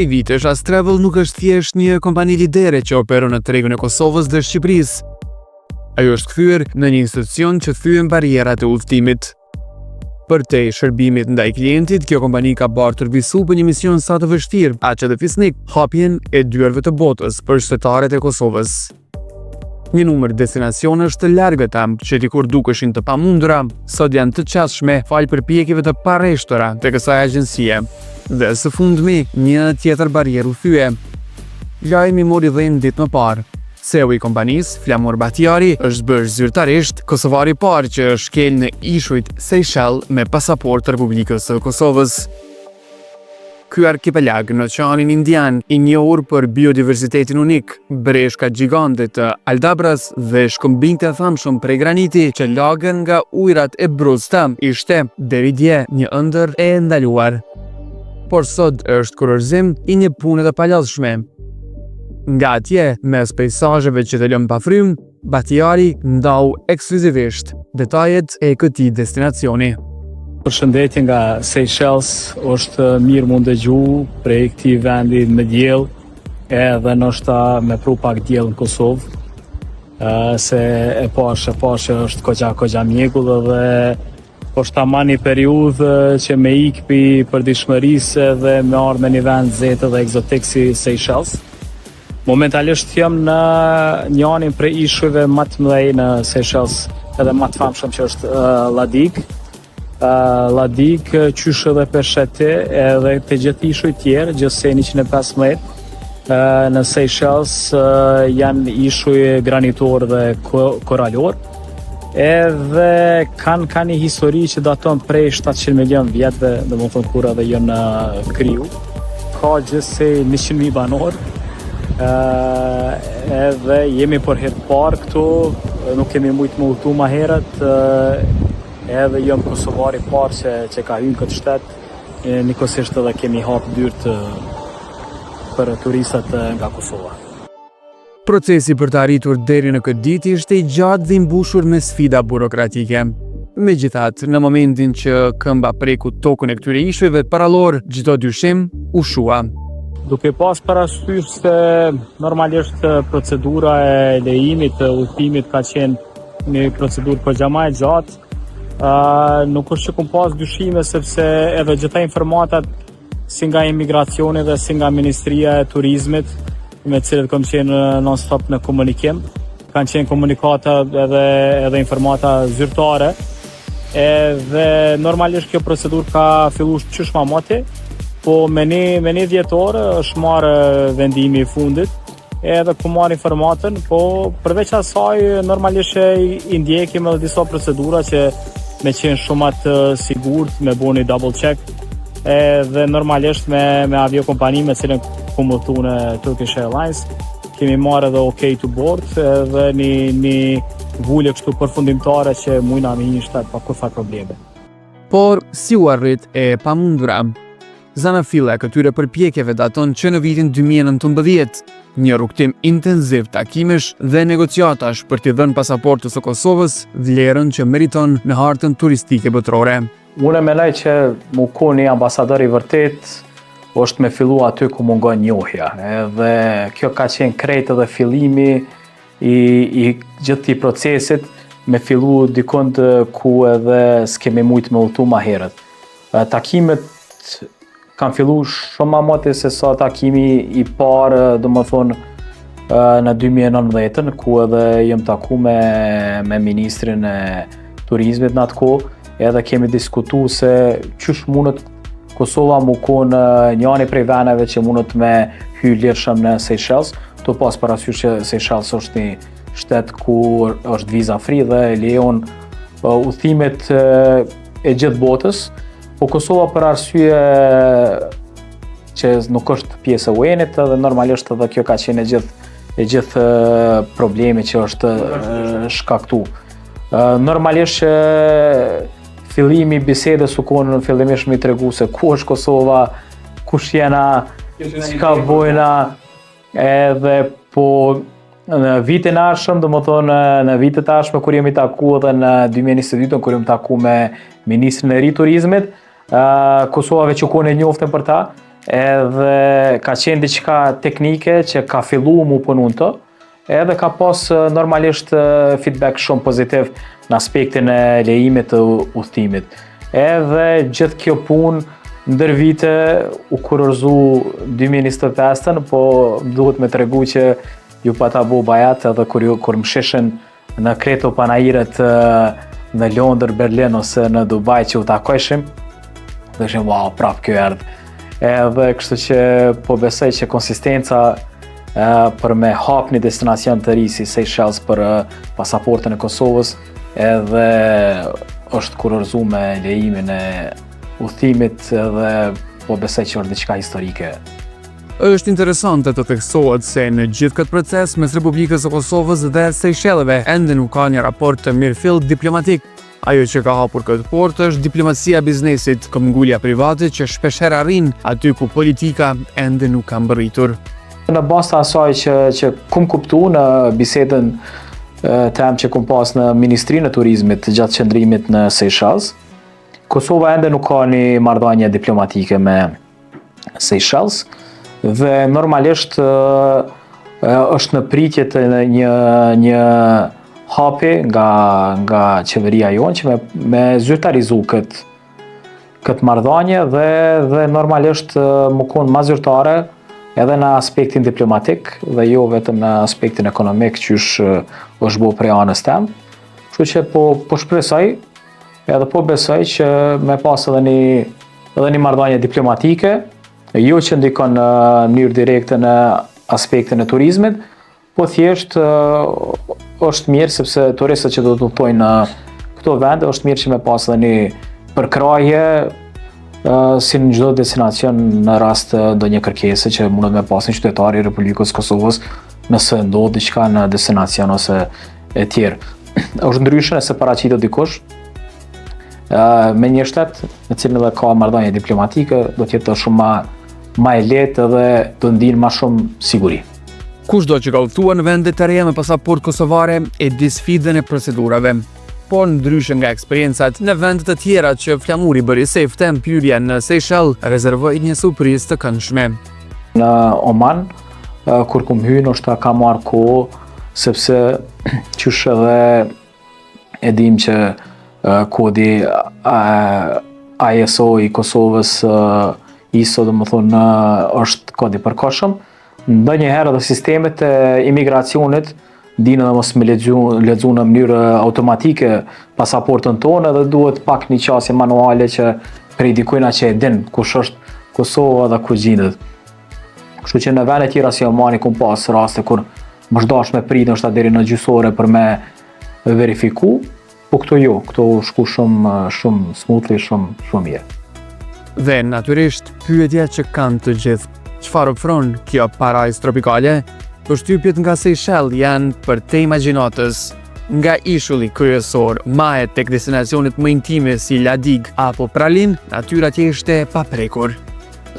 Prej vitesh, As Travel nuk është thjesht një kompani lidere që operon në tregun e Kosovës dhe Shqipërisë. Ajo është kthyer në një institucion që thyen barrierat e udhëtimit. Përtej shërbimit ndaj klientit, kjo kompani ka bartur visu për një mision sa të vështirë, aq edhe fisnik, hapjen e dyerve të botës për qytetarët e Kosovës. Një numër destinacionesh të largëta që dikur dukeshin të pamundura, sot janë të qasshme falë përpjekjeve të parreshtura tek kësaj agjencie. Dhe së fundmi, një tjetër barrierë u thye. Lajmi mori dhënë ditë më parë. CEO i kompanisë, Flamur Batiari, është bërë zyrtarisht kosovari i parë që shkel në ishujt Seychelles me pasaport të Republikës së Kosovës. Ky arkipelag në Oqeanin Indian, i njohur për biodiversitetin unik, breshka gjigante të Aldabras dhe shkëmbinjtë e thamshëm prej graniti që lagen nga ujërat e brusta, ishte deri dje një ëndër e ndaluar. Por sot është kurorëzim i një pune të palodhshme. Nga atje, mes pejsazheve që të lëm pa frymë, Batiari ndau ekskluzivisht detajet e këtij destinacioni. Përshëndetje nga Seychelles, është mirë mund dëgju prej këtij vendi me diell, edhe ndoshta me pru pak diell në Kosovë, se e pashë është kogja mjekull dhe është tamam një periudhë që me ikpi për dishmërisë dhe me ardhë me një vend zetë dhe egzotik si Seychelles. Momentalisht jam në njërin prej ishujve më të mëdhej në Seychelles, edhe më të famshëm që është Ladik. Ladik qysh edhe Pesheti edhe të gjithë ishuj tjerë, gjithsej 115. Në Seychelles janë ishuj granitor dhe koralor, edhe kanë një histori që daton prej 700 milion vjetëve, dhe më thonë kur edhe janë kriju. Ka gjithsej 100.000 banor, edhe jemi për herë parë këtu, nuk kemi mujtë më udhëtu ma herët, edhe jam kosovari parë që ka hyrë këtë shtet, njëkohësisht edhe kemi hapë dyert për turistat nga Kosova. Procesi për të arritur deri në këtë ditë ishte i gjatë dhe i mbushur me sfida burokratike. Megjithatë, në momentin që këmba preku tokën e këtyre ishujve parallor, çdo dyshim u shua. Duke pas parasysh se normalisht procedura e lejimit të udhëtimit ka qenë një procedurë përgjama e gjatë, nuk është që kum pas dyshime sepse edhe gjitha informatat si nga imigracioni dhe si nga Ministria e Turizmit, me cilët kam qenë non-stop në komunikim, kanë qenë komunikata edhe informata zyrtare, edhe normalisht kjo procedur ka fillu qysh ma moti, po me një dhjetore është marrë vendimi i fundit, edhe ku marrë informatën, po përveç asaj normalisht i ndjekim edhe disa procedura që me qenë shumat sigurt, me bo një double check, edhe normalisht me aviokompani me cilën kumultu në Turkish Airlines, kemi marrë edhe OK to board, edhe një vullje kështu përfundimtare që mujna me një shtet pa kur fat probleme. Por si u arrit e pamundura? Zanafilla e këtyre përpjekjeve daton që në vitin 2019, një rrugtim intenziv takimesh dhe negociatash për t'i dhënë pasaportës së Kosovës vlerën që meriton në hartën turistike botërore. Unë mendoj që mu ko një ambasador i vërtet është me fillu aty ku mungon njohja. Edhe kjo ka qenë krejt edhe fillimi i gjithë këtij procesit, me fillu dikund ku edhe s'kemi mujt me udhëtu ma herët. Takimet kanë fillu shumë ma moti se sa takimi i parë, domethënë në 2019, ku edhe jem taku me Ministrin e Turizmit në atë kohë, edhe kemi diskutu se qysh mundet Kosova mu konë njani prej veneve që mundet me hy lirshëm në Seychelles, të pas parasysh që Seychelles është një shtet ku është viza free dhe lejon udhëtimet e gjithë botës, po Kosova për arsye që nuk është pjesë e UN-it dhe normalisht edhe kjo ka qenë e gjithë problemi që është shkaktu. Normalisht fillimi bisedës u konë fillimisht me tregu se ku është Kosova, kush jena, çka bojna, edhe po në vitin arshëm, domethënë në vitet arshme kur jemi taku edhe në 2022 kur jemi taku me Ministrin e Ri Turizmit, Kosova veç u konë e njoftën për ta, edhe ka qenë diçka teknike që ka fillu mu punu në të, edhe ka pas normalisht feedback shumë pozitiv në aspektin e lejimit të udhëtimit. Edhe gjithë kjo punë ndër vite u kurorzu 2025, po duhet me tregu që ju pa ta bu bajat edhe kur më sheshen në Kreto Panajiret në Londër, Berlin ose në Dubai që u takojshim, dhe ishim wow, prap kjo erdhë. Edhe kështu që po besoj që konsistenca për me hap një destinacion të ri si Seychelles për pasaportën e Kosovës edhe është kurorzu me lejimin e udhëtimit edhe po besoj që është diçka historike. Është interesante të theksohet se në gjithë këtë proces mes Republikës së Kosovës dhe Seychelleve ende nuk ka një raport të mirëfill diplomatik. Ajo që ka hapur këtë portë është diplomacia biznesit, këmbgulja private që shpeshherë arrin aty ku politika ende nuk ka mbërritur. Në bazë të asaj që kum kuptu në bisedën tem që kum pas në Ministrinë e Turizmit gjatë qëndrimit në Seychelles, Kosova ende nuk ka një marrëdhënie diplomatike me Seychelles dhe normalisht është në pritje të një hapi nga qeveria jonë që me zyrtarizu këtë marrëdhënie dhe normalisht më konë ma zyrtare edhe në aspektin diplomatik dhe jo vetëm në aspektin ekonomik që është bo prej anës tem. Kështu që po shpresoj edhe po besoj që me pas edhe një marrëdhënie diplomatike, jo që ndikon në mënyrë direkte në aspektin e turizmit, po thjesht është mirë sepse turistët që do të udhtojnë në këto vende është mirë që me pas edhe një përkrahje si në çdo destinacion në rast ndonjë kërkese që mundet me pas një qytetar i Republikës Kosovës nëse ndodh diçka në destinacion ose e tjerë. Është ndryshe nëse paraqitet dikush me një shtet me cilin edhe ka marrëdhënie diplomatike, do të jetë shumë ma e lehtë edhe do ndihen ma shumë siguri. Kushdo që ka udhëtuar në vende të reja me pasaportë kosovare e di sfidën e procedurave. Por ndryshe nga eksperiencat në vende të tjera që flamuri bëri sefte, hyrja në Seychelles rezervoi një surprizë të këndshme. Në Oman, kur kum hyrë, ndoshta ka marrë kohë sepse qysh edhe e dim që kodi ISO i Kosovës ISO do më thonë është kodi përkohshëm. Ndonjëherë edhe sistemet e imigracionit dinë edhe mos me lexu në mënyrë automatike pasaportën tonë edhe duhet pak një qasje manuale që prej dikujna që e din kush është Kosova dhe ku gjendet. Kështu që në vende tjera si Omani kum pas raste kur më shdash me prit ndoshta deri në gjysore për me verifiku, po këto jo, këto shku shumë smoothly, shumë mirë. Dhe natyrisht pyetja që kanë të gjithë, çfarë ofron kjo parajsë tropikale? Përshtypjet nga Seychelles janë për te imagjinatës, nga ishulli kryesor, mahet tek destinacionet më intime si Ladig apo Pralin, natyra tjeshte pa prekur.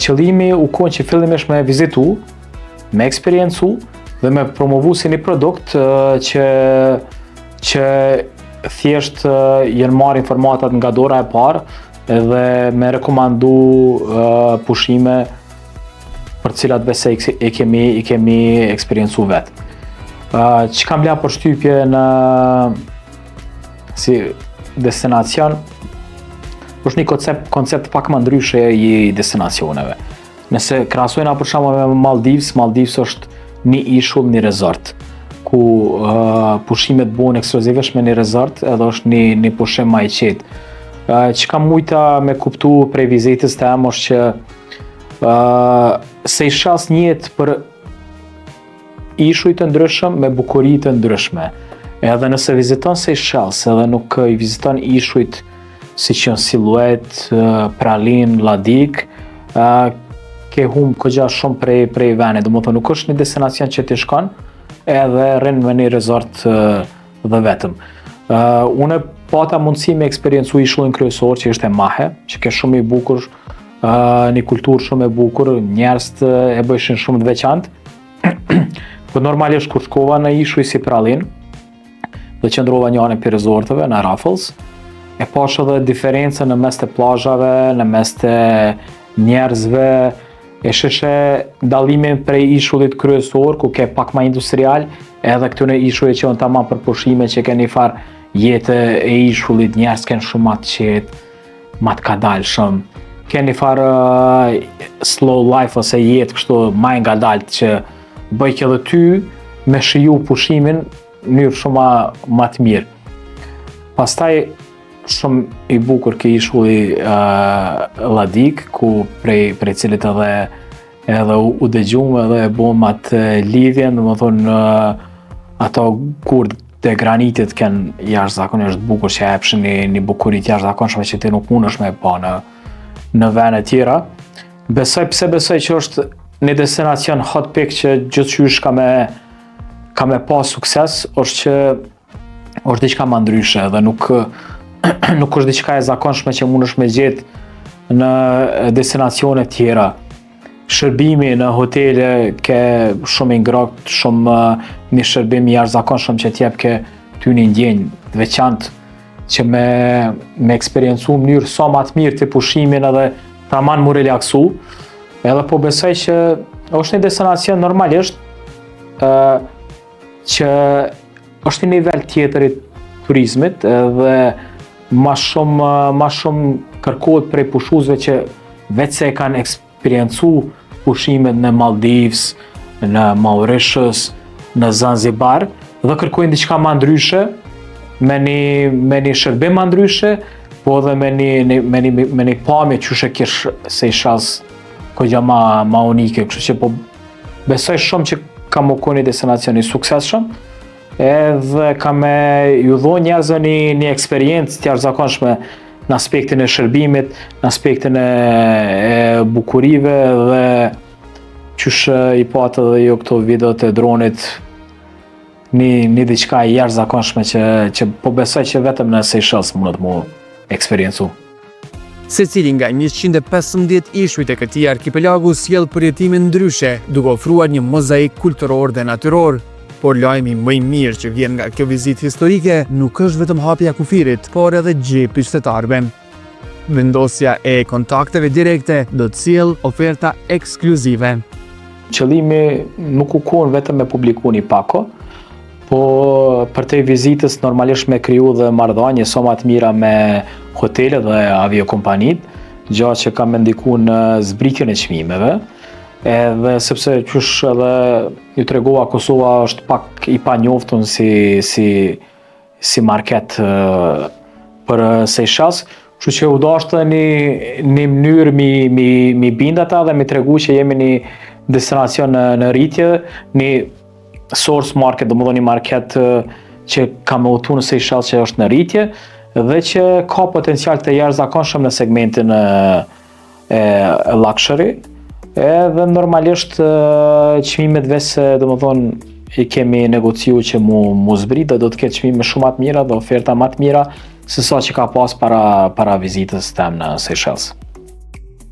Qëllimi u konë që fillimisht me vizitu, me eksperiencu dhe me promovu si një produkt që thjesht jenë marrë informatat nga dora e parë edhe me rekomandu pushime për cilat besoj i kemi eksperiencu vetë. Që kam la përshtypje në si destinacion, është një koncept pak më ndryshe i destinacioneve. Nëse krahasojna për shembull me Maldives është një ishull, një resort, ku pushimet bëhen ekskluzivisht me një resort edhe është një pushim më i qetë. Që kam mujta me kuptu prej vizitës tem është që Seychelles njihet për ishuj të ndryshëm me bukuri të ndryshme. Edhe nëse viziton Seychelles edhe nuk i viziton ishujt si që në Siluet, Pralin, Ladig, ke hum këgja shumë prej vene. Do më thë nuk është një destinacion që ti shkon edhe rrinë me një resort dhe vetëm. Une pata mundësi me eksperiencu ishullin kryesor që ishte Mahe, që ke shumë i bukur, një kulturë shumë e bukur, njerëz e bëjshin shumë të veçantë. Po normalisht kur shkova në ishuj si Pralin, dhe qëndrova njërin për resorteve në Raffles, e pash edhe diferencën në mes të plazhave, në mes të njerëzve, e sheshe dallimin prej ishullit kryesor, ku ke pak ma industrial, edhe këtyne ishullit që janë tamam për pushime, që ke një farë jetë e ishullit, njerëz kanë shumë ma të qetë, ma të kadalshëm, ke një farë slow life ose jetë kështu ma ngadalt që bëj edhe ty me shiju pushimin në mënyrë shumë ma të mirë. Pastaj shumë i bukur ke ishulli Lladik, ku prej cilit edhe u dëgjum edhe e bom atë lidhjen, do më thonë ato gurd të granitit kanë jashtëzakonisht bukur që epshin një bukurit jashtëzakonshme që ti nuk mundesh me pa në vene tjera. Pse besoj që është një destinacion hot pick që gjithçysh ka me pas sukses, është që është diçka ma ndryshe dhe nuk është diçka e zakonshme që mundesh me gjetë në destinacione tjera. Shërbimi në hotele ke shumë i ngrohtë, shumë një shërbim i jashtëzakonshëm që t'jep ke ty një ndjenjë të veçantë që me eksperiencu në mënyrë sa ma të mirë të pushimin edhe tamam mu relaksu. Edhe po besoj që është një destinacion normalisht që është një nivel tjetër i turizmit edhe ma shumë kërkohet prej pushuesve që vetë se e kanë eksperiencu pushimet në Maldives, në Mauritius, në Zanzibar, dhe kërkojnë diçka ma ndryshe, me një shërbim ma ndryshe, po edhe me një pamje qyshe kish Seychelles kogja ma unike, kështu që po besoj shumë që ka më konë një destinacion i suksesshëm, edhe ka me ju dhonë njerëzve një eksperiencë të jashtëzakonshme në aspektin e shërbimit, në aspektin e bukurive dhe qysh i patë edhe jo këto videot e dronit, një diçka e jashtëzakonshme që po besoj që vetëm në Seychelles mundet mu eksperiencu. Secili nga 115 ishujt e këtij arkipelagu sjell përjetime ndryshe, duke ofruar një mozaik kulturor dhe natyror. Por lajmi më i mirë që vjen nga kjo vizitë historike nuk është vetëm hapja e kufirit, por edhe xhepi i qytetarëve. Vendosja e kontakteve direkte do të sjellë oferta ekskluzive. Qëllimi nuk u kon vetëm me publiku një pako, po për te vizitës normalisht me kriju dhe marrëdhënie sa më të mira me hotelet dhe aviokompanit, gjatë që ka me ndiku në zbritjen e çmimeve. Edhe sepse qysh edhe ju tregova Kosova është pak i panjoftun si market për Seychelles, kështu që u dashte një mënyrë mi bind ata dhe mi tregu që jemi një destinacion në rritje, një source market, do më dhe një market që ka me utu në Seychelles që është në rritje dhe që ka potencial të jashtëzakonshëm në segmentin e luxury. Edhe normalisht çmimet vetë do më thonë i kemi negociu që mu zbrit dhe do të ketë çmime shumë të mira dhe oferta më të mira se sa që ka pas para vizitës tem në Seychelles.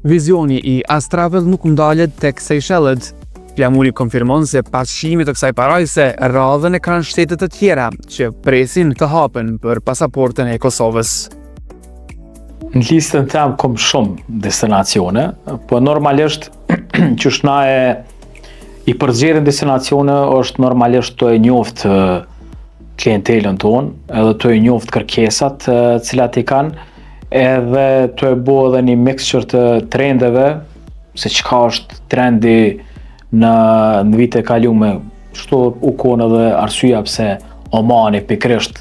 Vizioni i Astravel nuk ndalet tek Seychellet. Flamuri konfirmon se pas shimit të kësaj parajse, radhën e kanë shtetet të tjera që presin të hapen për pasaportën e Kosovës. Në listën tem kom shumë destinacione, po normalisht qysh na i përzgjedhin destinacione është normalisht të e njoft klientelën tonë, edhe të e njoft kërkesat cilat i kanë, edhe të e bo edhe një mixture të trendeve, se çka është trendi në vite kalume, kështu u konë edhe arsyeja pse Omani pikërisht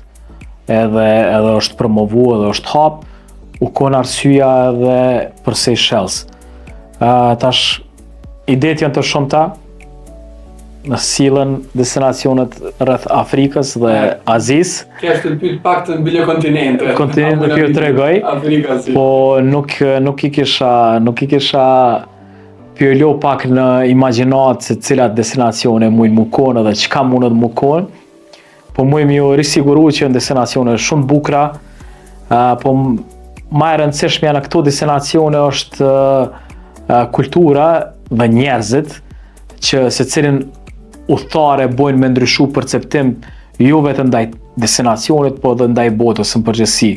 edhe është promovu edhe është hap, u konë arsyeja edhe për Seychelles. Tash idetë janë të shumta, në sillen destinacionet rreth Afrikës dhe Azis. Kjo është të pyet pak të mbi kontinente. Kontinente nuk ju tregoj, po nuk i kisha pyelo pak në imagjinat se cilat destinacione mujnë mu konë dhe çka mundet mu konë, po mujmë ju risiguru që janë destinacione shumë bukra, po ma e rëndësishmja në këto destinacione është kultura dhe njerëzit që secilin udhëtare bojnë me ndryshu perceptim jo vetëm ndaj destinacionit, po edhe ndaj botës në përgjithësi.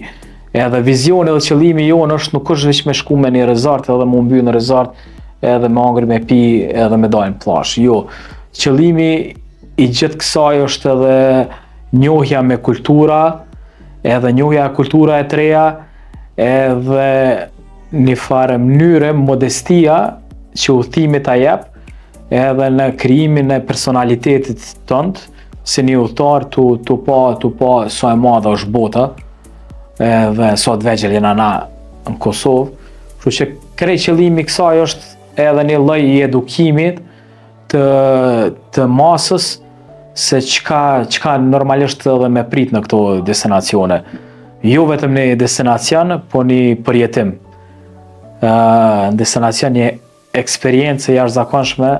Edhe vizioni dhe qëllimi jonë është nuk është veç me shku me një rezort edhe mu mbyll në rezort edhe me hangër me pi edhe me dalë në plash. Jo, qëllimi i gjithë kësaj është edhe njohja me kultura, edhe njohja kultura e treja, edhe një farë mënyre modestia që udhëtimi ta jep, edhe në krijimin e personalitetit tënd, si një udhëtar tu pa sa e madhe është bota, edhe sa të vegjël jena na në Kosovë. Kështu që krejt qëllimi i kësaj është edhe një lloj i edukimit të masës se çka normalisht edhe me prit në këto destinacione. Jo vetëm një destinacion, po një përjetim. Destinacion një eksperiencë e jashtëzakonshme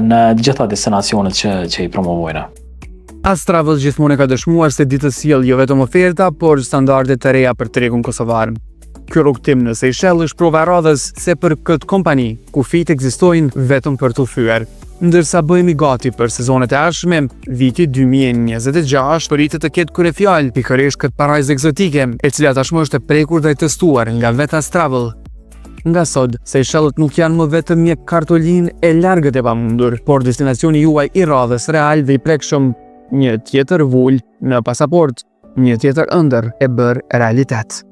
në gjitha destinacionet që i promovojnë. Astravels gjithmonë ka dëshmuar se ditë sjell jo vetëm oferta, por standarde të reja për tregun kosovar. Ky rrugtim në Seychelles është prova radhës se për këtë kompani, kufijtë ekzistojnë vetëm për t'u thyer. Ndërsa bëhemi gati për sezonet e ardhshme, viti 2026 pritet të ketë kryefjalë pikërisht këtë parajzë egzotike, e cila tashmë është e prekur dhe e testuar nga vetë Astravel. Nga sot, Seychelles nuk janë më vetëm një kartolinë e largët e pamundur, por destinacioni juaj i radhës real dhe i prekshëm, një tjetër vull në pasaport, një tjetër ëndër e bërë realitet.